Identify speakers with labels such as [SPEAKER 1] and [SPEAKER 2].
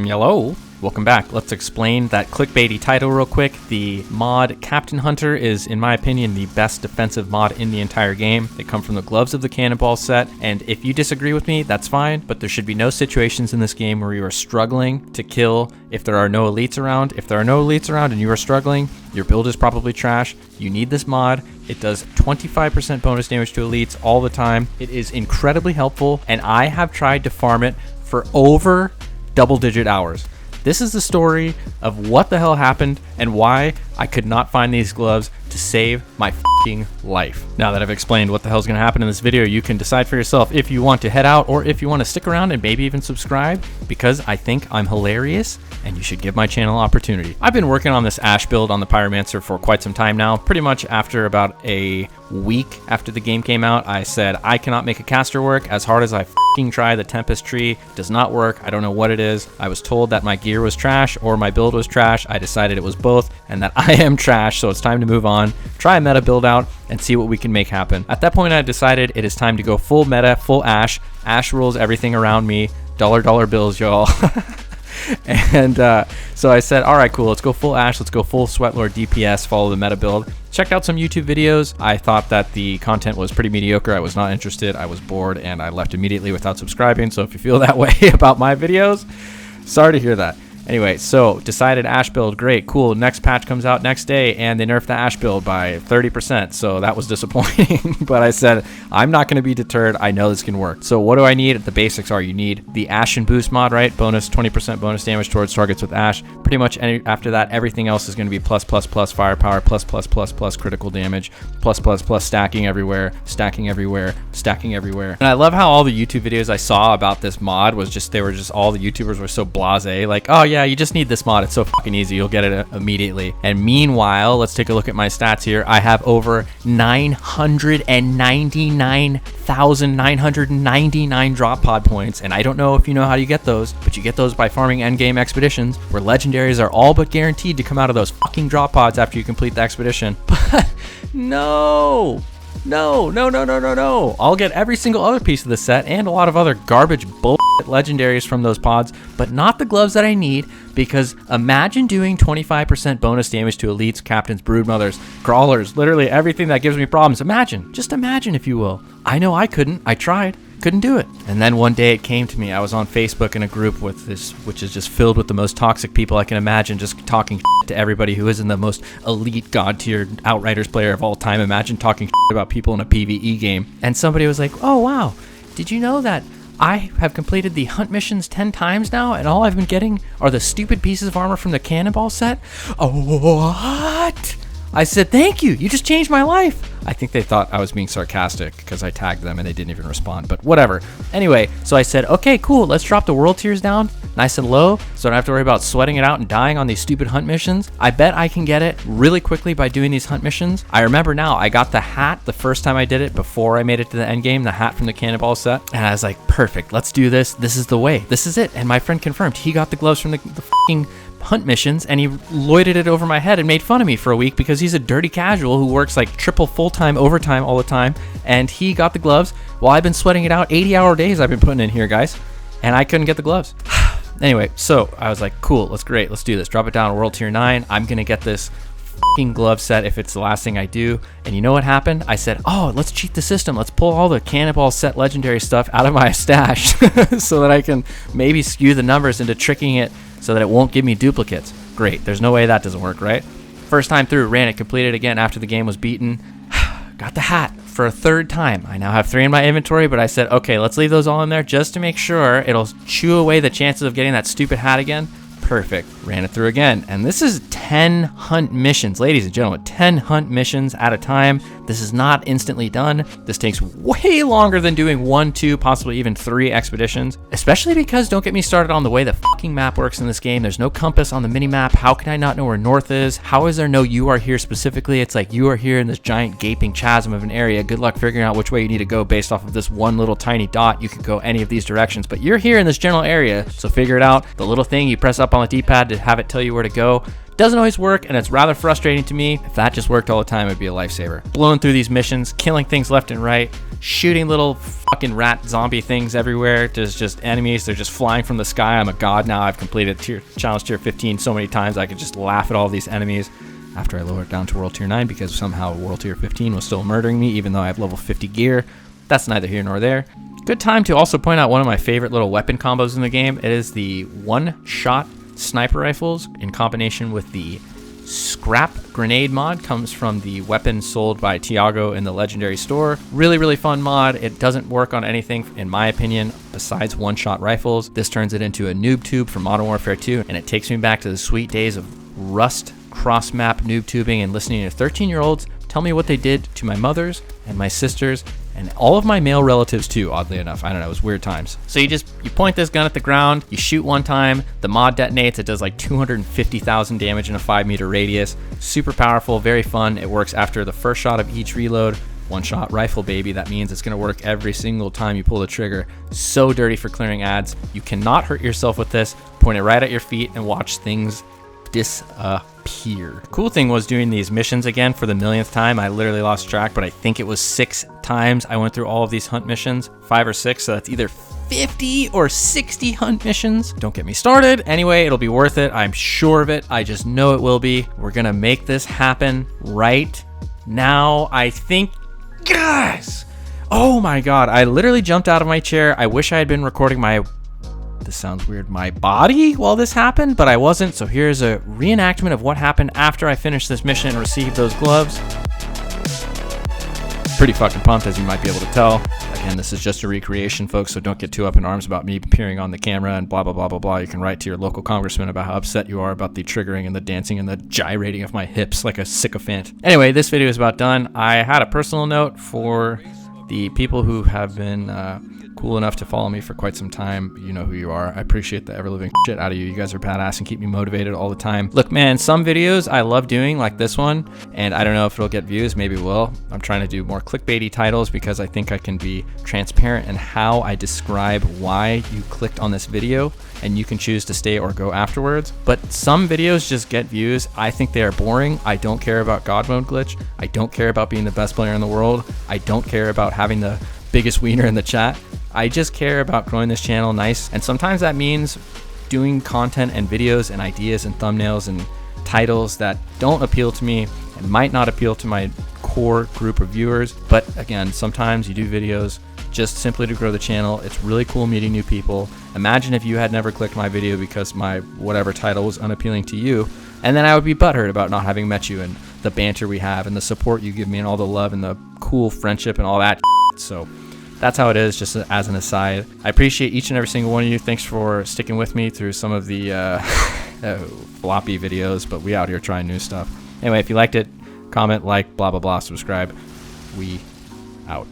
[SPEAKER 1] Hello. Welcome back. Let's explain that clickbaity title real quick. The mod Captain Hunter is, in my opinion, the best defensive mod in the entire game. They come from the Gloves of the Cannonball set, and if you disagree with me, that's fine, but there should be no situations in this game where you are struggling to kill if there are no elites around. If there are no elites around and you are struggling, your build is probably trash. You need this mod. It does 25% bonus damage to elites all the time. It is incredibly helpful, and I have tried to farm it for over double-digit hours. This is the story of what the hell happened and why I could not find these gloves to save my f***ing life. Now that I've explained what the hell's going to happen in this video, you can decide for yourself if you want to head out or if you want to stick around and maybe even subscribe, because I think I'm hilarious and you should give my channel opportunity. I've been working on this Ash build on the Pyromancer for quite some time now. Pretty much after about a week after the game came out, I said I cannot make a caster work. As hard as I f***ing try, the Tempest tree does not work. I don't know what it is. I was told that my gear was trash or my build was trash. I decided it was both and that I am trash, so it's time to move on, try a meta build out and see what we can make happen. At that point I decided it is time to go full meta, full Ash. Ash rules everything around me. Dollar bills, y'all. And so I said, all right, cool, let's go full Ash, let's go full Sweatlord DPS, follow the meta build. Checked out some YouTube videos. I thought that the content was pretty mediocre. I was not interested, I was bored, and I left immediately without subscribing. So if you feel that way about my videos, sorry to hear that. Anyway, so decided Ash build, great, cool. Next patch comes out next day and they nerfed the Ash build by 30%. So that was disappointing, but I said, I'm not going to be deterred. I know this can work. So what do I need? The basics are you need the Ash and Boost mod, right? Bonus 20% bonus damage towards targets with Ash. Pretty much after that, everything else is going to be plus firepower, plus critical damage, plus stacking everywhere. And I love how all the YouTube videos I saw about this mod was just, all the YouTubers were so blasé, like, oh yeah, you just need this mod, it's so fucking easy, you'll get it immediately. And meanwhile, let's take a look at my stats here. I have over 999,999 drop pod points, and I don't know if you know how you get those, but you get those by farming endgame expeditions, where legendaries are all but guaranteed to come out of those fucking drop pods after you complete the expedition. But no, I'll get every single other piece of the set and a lot of other garbage bullshit legendaries from those pods, but not the gloves that I need, because imagine doing 25% bonus damage to elites, captains, broodmothers, crawlers, literally everything that gives me problems. Just imagine, if you will. I know I couldn't. I tried. Couldn't do it. And then one day it came to me. I was on Facebook in a group with this, which is just filled with the most toxic people I can imagine, just talking to everybody who isn't the most elite god tier Outriders player of all time. Imagine talking about people in a PvE game. And somebody was like, oh wow, did you know that I have completed the hunt missions 10 times now, and all I've been getting are the stupid pieces of armor from the Cannonball set? Oh, what? I said, thank you. You just changed my life. I think they thought I was being sarcastic because I tagged them and they didn't even respond, but whatever. Anyway, so I said, okay, cool. Let's drop the world tiers down nice and low so I don't have to worry about sweating it out and dying on these stupid hunt missions. I bet I can get it really quickly by doing these hunt missions. I remember now, I got the hat the first time I did it before I made it to the end game, the hat from the Cannonball set. And I was like, perfect, let's do this. This is the way. This is it. And my friend confirmed he got the gloves from the fucking hunt missions, and he loitered it over my head and made fun of me for a week because he's a dirty casual who works like triple full-time overtime all the time, and he got the gloves while I've been sweating it out. 80-hour days I've been putting in here, guys, and I couldn't get the gloves. Anyway, so I was like, cool, let's do this. Drop it down to world tier 9. I'm gonna get this fucking glove set if it's the last thing I do. And you know what happened? I said, oh, let's cheat the system. Let's pull all the Cannonball set legendary stuff out of my stash so that I can maybe skew the numbers into tricking it so that it won't give me duplicates. Great, there's no way that doesn't work, right? First time through, ran it, completed again after the game was beaten. Got the hat for a third time. I now have 3 in my inventory, but I said, okay, let's leave those all in there just to make sure it'll chew away the chances of getting that stupid hat again. Perfect. Ran it through again. And this is 10 hunt missions, ladies and gentlemen, 10 hunt missions at a time. This is not instantly done. This takes way longer than doing 1, 2, possibly even 3 expeditions, especially because, don't get me started on the way the fucking map works in this game. There's no compass on the mini map. How can I not know where north is? How is there no you are here specifically? It's like you are here in this giant gaping chasm of an area. Good luck figuring out which way you need to go based off of this one little tiny dot. You could go any of these directions, but you're here in this general area, so figure it out. The little thing you press up on the D-pad to have it tell you where to go Doesn't always work, and it's rather frustrating to me. If that just worked all the time, it'd be a lifesaver. Blowing through these missions, killing things left and right, shooting little fucking rat zombie things everywhere. There's just enemies. They're just flying from the sky. I'm a god now. I've completed challenge tier 15 so many times I could just laugh at all these enemies after I lower it down to world tier 9 because somehow world tier 15 was still murdering me even though I have level 50 gear. That's neither here nor there. Good time to also point out one of my favorite little weapon combos in the game. It is the one-shot sniper rifles in combination with the scrap grenade mod. Comes from the weapon sold by Tiago in the legendary store. Really fun mod. It doesn't work on anything in my opinion besides one-shot rifles. This turns it into a noob tube for Modern Warfare 2, and it takes me back to the sweet days of Rust cross-map noob tubing and listening to 13-year-olds tell me what they did to my mothers and my sisters and all of my male relatives too, oddly enough. I don't know, it was weird times. So you point this gun at the ground, you shoot one time, the mod detonates, it does like 250,000 damage in a 5-meter radius. Super powerful, very fun. It works after the first shot of each reload. One-shot rifle, baby. That means it's gonna work every single time you pull the trigger. So dirty for clearing ads. You cannot hurt yourself with this. Point it right at your feet and watch things disappear. Cool thing was doing these missions again for the millionth time. I literally lost track, but I think it was 6 times I went through all of these hunt missions, 5 or 6, so that's either 50 or 60 hunt missions. Don't get me started. Anyway, it'll be worth it. I'm sure of it. I just know it will be. We're gonna make this happen right now, I think. Guys! Oh my god, I literally jumped out of my chair. I wish I had been recording this sounds weird, my body while this happened, but I wasn't. So here's a reenactment of what happened after I finished this mission and received those gloves. Pretty fucking pumped, as you might be able to tell. Again, this is just a recreation, folks, so don't get too up in arms about me appearing on the camera and blah, blah, blah, blah, blah. You can write to your local congressman about how upset you are about the triggering and the dancing and the gyrating of my hips like a sycophant. Anyway, this video is about done. I had a personal note for the people who have been cool enough to follow me for quite some time. You know who you are. I appreciate the ever-living shit out of you. You guys are badass and keep me motivated all the time. Look, man, some videos I love doing, like this one, and I don't know if it'll get views. Maybe it will. I'm trying to do more clickbaity titles because I think I can be transparent in how I describe why you clicked on this video, and you can choose to stay or go afterwards. But some videos just get views. I think they are boring. I don't care about God mode glitch. I don't care about being the best player in the world. I don't care about having the biggest wiener in the chat. I just care about growing this channel nice, and sometimes that means doing content and videos and ideas and thumbnails and titles that don't appeal to me and might not appeal to my core group of viewers. But again, sometimes you do videos just simply to grow the channel. It's really cool meeting new people. Imagine if you had never clicked my video because my whatever title was unappealing to you, and then I would be butthurt about not having met you and the banter we have and the support you give me and all the love and the cool friendship and all that. So that's how it is, just as an aside. I appreciate each and every single one of you. Thanks for sticking with me through some of the floppy videos, but we out here trying new stuff. Anyway, if you liked it, comment, like, blah, blah, blah, subscribe. We out.